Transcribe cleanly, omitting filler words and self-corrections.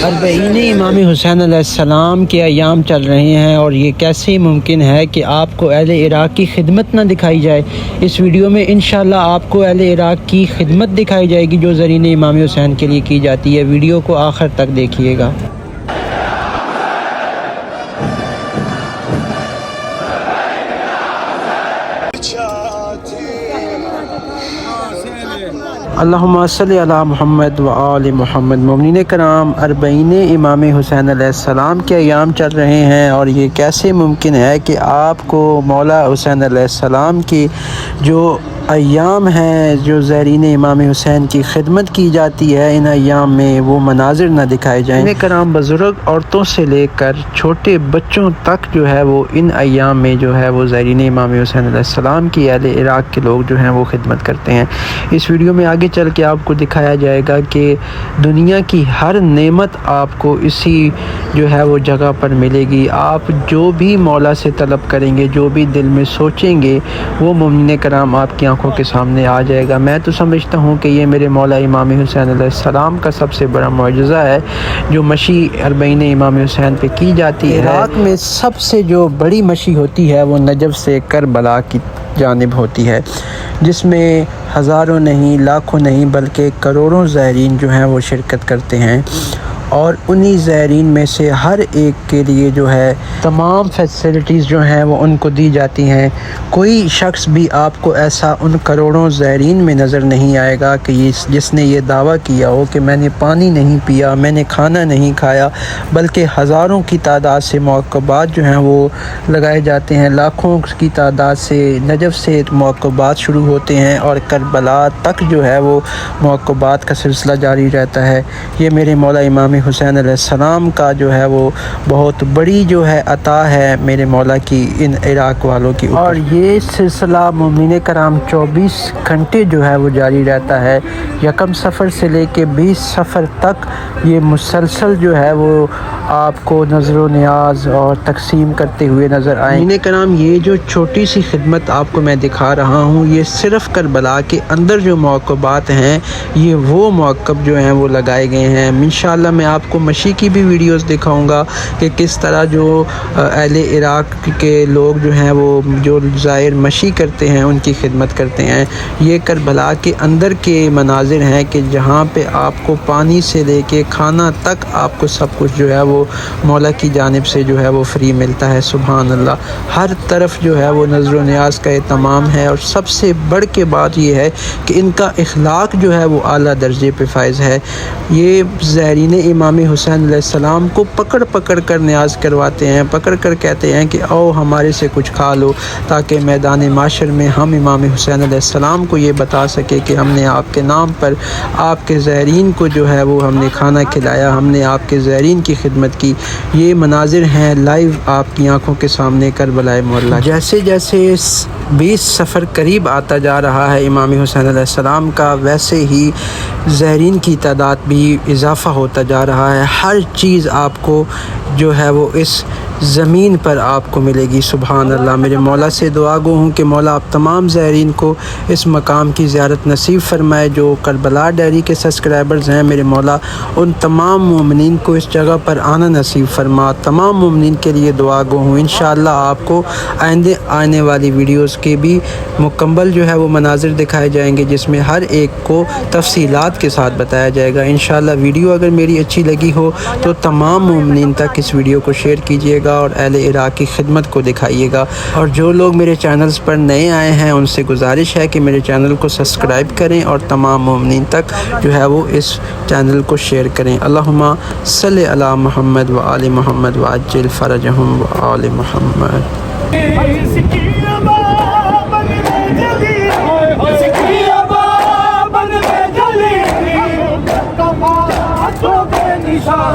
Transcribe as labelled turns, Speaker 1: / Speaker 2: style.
Speaker 1: اربعین امام حسین علیہ السلام کے ایام چل رہے ہیں، اور یہ کیسے ممکن ہے کہ آپ کو اہل عراق کی خدمت نہ دکھائی جائے۔ اس ویڈیو میں انشاءاللہ آپ کو اہل عراق کی خدمت دکھائی جائے گی جو زرین امام حسین کے لیے کی جاتی ہے۔ ویڈیو کو آخر تک دیکھیے گا۔ اللہم صلی علی محمد و آل محمد۔ مومنین کرام، اربعین امام حسین علیہ السلام کے ایام چل رہے ہیں، اور یہ کیسے ممکن ہے کہ آپ کو مولا حسین علیہ السلام کی جو ایام ہیں، جو زائرین امام حسین کی خدمت کی جاتی ہے، ان ایام میں وہ مناظر نہ دکھائے جائیں۔ مومنین کرام، بزرگ عورتوں سے لے کر چھوٹے بچوں تک جو ہے وہ ان ایام میں جو ہے وہ زائرین امام حسین علیہ السلام کی اہل عراق کے لوگ جو ہیں وہ خدمت کرتے ہیں۔ اس ویڈیو میں آگے چل کے آپ کو دکھایا جائے گا کہ دنیا کی ہر نعمت آپ کو اسی جو ہے وہ جگہ پر ملے گی۔ آپ جو بھی مولا سے طلب کریں گے، جو بھی دل میں سوچیں گے، وہ مومنین کرام آپ کی آنکھوں کے سامنے آ جائے گا۔ میں تو سمجھتا ہوں کہ یہ میرے مولا امام حسین علیہ السلام کا سب سے بڑا معجزہ ہے جو مشی اربعین امام حسین پہ کی جاتی ہے۔ عراق میں سب سے جو بڑی مشی ہوتی ہے وہ نجف سے کربلا کی جانب ہوتی ہے، جس میں ہزاروں نہیں، لاکھوں نہیں، بلکہ کروڑوں زائرین جو ہیں وہ شرکت کرتے ہیں، اور انہی زائرین میں سے ہر ایک کے لیے جو ہے تمام فیسلٹیز جو ہیں وہ ان کو دی جاتی ہیں۔ کوئی شخص بھی آپ کو ایسا ان کروڑوں زائرین میں نظر نہیں آئے گا کہ جس نے یہ دعویٰ کیا ہو کہ میں نے پانی نہیں پیا، میں نے کھانا نہیں کھایا، بلکہ ہزاروں کی تعداد سے موقعات جو ہیں وہ لگائے جاتے ہیں، لاکھوں کی تعداد سے نجف سے موقعات شروع ہوتے ہیں، اور کربلا تک جو ہے وہ موقعات کا سلسلہ جاری رہتا ہے۔ یہ میرے مولا امام حسین علیہ السلام کا جو ہے وہ بہت بڑی جو ہے عطا ہے میرے مولا کی ان عراق والوں کی اوپر۔ اور یہ سلسلہ مومنین کرام 24 گھنٹے جو ہے وہ جاری رہتا ہے۔ یکم سفر سے لے کے 20 سفر تک یہ مسلسل جو ہے وہ آپ کو نظر و نیاز اور تقسیم کرتے ہوئے نظر آئیں۔ مومنین کرام، یہ جو چھوٹی سی خدمت آپ کو میں دکھا رہا ہوں، یہ صرف کربلا کے اندر جو موقعات ہیں، یہ وہ موقع جو ہیں وہ لگائے گئے ہیں۔ انشاءاللہ میں آپ کو مشی کی بھی ویڈیوز دکھاؤں گا کہ کس طرح جو اہل عراق کے لوگ جو ہیں وہ جو زائر مشی کرتے ہیں ان کی خدمت کرتے ہیں۔ یہ کربلا کے اندر کے مناظر ہیں کہ جہاں پہ آپ کو پانی سے لے کے کھانا تک آپ کو سب کچھ جو ہے وہ مولا کی جانب سے جو ہے وہ فری ملتا ہے۔ سبحان اللہ، ہر طرف جو ہے وہ نظر و نیاز کا اہتمام ہے، اور سب سے بڑھ کے بات یہ ہے کہ ان کا اخلاق جو ہے وہ اعلیٰ درجے پہ فائز ہے۔ یہ زائرین امام حسین علیہ السلام کو پکڑ پکڑ کر نیاز کرواتے ہیں، پکڑ کر کہتے ہیں کہ آؤ ہمارے سے کچھ کھا لو، تاکہ میدان معاشر میں ہم امام حسین علیہ السلام کو یہ بتا سکے کہ ہم نے آپ کے نام پر آپ کے زائرین کو جو ہے وہ ہم نے کھانا کھلایا، ہم نے آپ کے زائرین کی خدمت کی۔ یہ مناظر ہیں لائیو آپ کی آنکھوں کے سامنے کربلا معلیٰ۔ جیسے جیسے 20 سفر قریب آتا جا رہا ہے امام حسین علیہ السلام کا، ویسے ہی زائرین کی تعداد بھی اضافہ ہوتا جا رہا ہے۔ ہر چیز آپ کو جو ہے وہ اس زمین پر آپ کو ملے گی۔ سبحان اللہ، میرے مولا سے دعا گو ہوں کہ مولا آپ تمام زائرین کو اس مقام کی زیارت نصیب فرمائے۔ جو کربلا ڈیری کے سبسکرائبرز ہیں، میرے مولا ان تمام مومنین کو اس جگہ پر آنا نصیب فرما۔ تمام مومنین کے لیے دعا گو ہوں۔ انشاءاللہ آپ کو آنے والی ویڈیوز کے بھی مکمل جو ہے وہ مناظر دکھائے جائیں گے، جس میں ہر ایک کو تفصیلات کے ساتھ بتایا جائے گا۔ انشاءاللہ ویڈیو اگر میری اچھی لگی ہو تو تمام مومنین تک اس ویڈیو کو شیئر کیجیے گا اور اہل عراق کی خدمت کو دکھائیے گا۔ اور جو لوگ میرے چینلز پر نئے آئے ہیں ان سے گزارش ہے کہ میرے چینل کو سبسکرائب کریں اور تمام مومنین تک جو ہے وہ اس چینل کو شیئر کریں۔ اللہم صلی علی محمد و آل محمد وعجل فرجہم و آل محمد۔
Speaker 2: نشان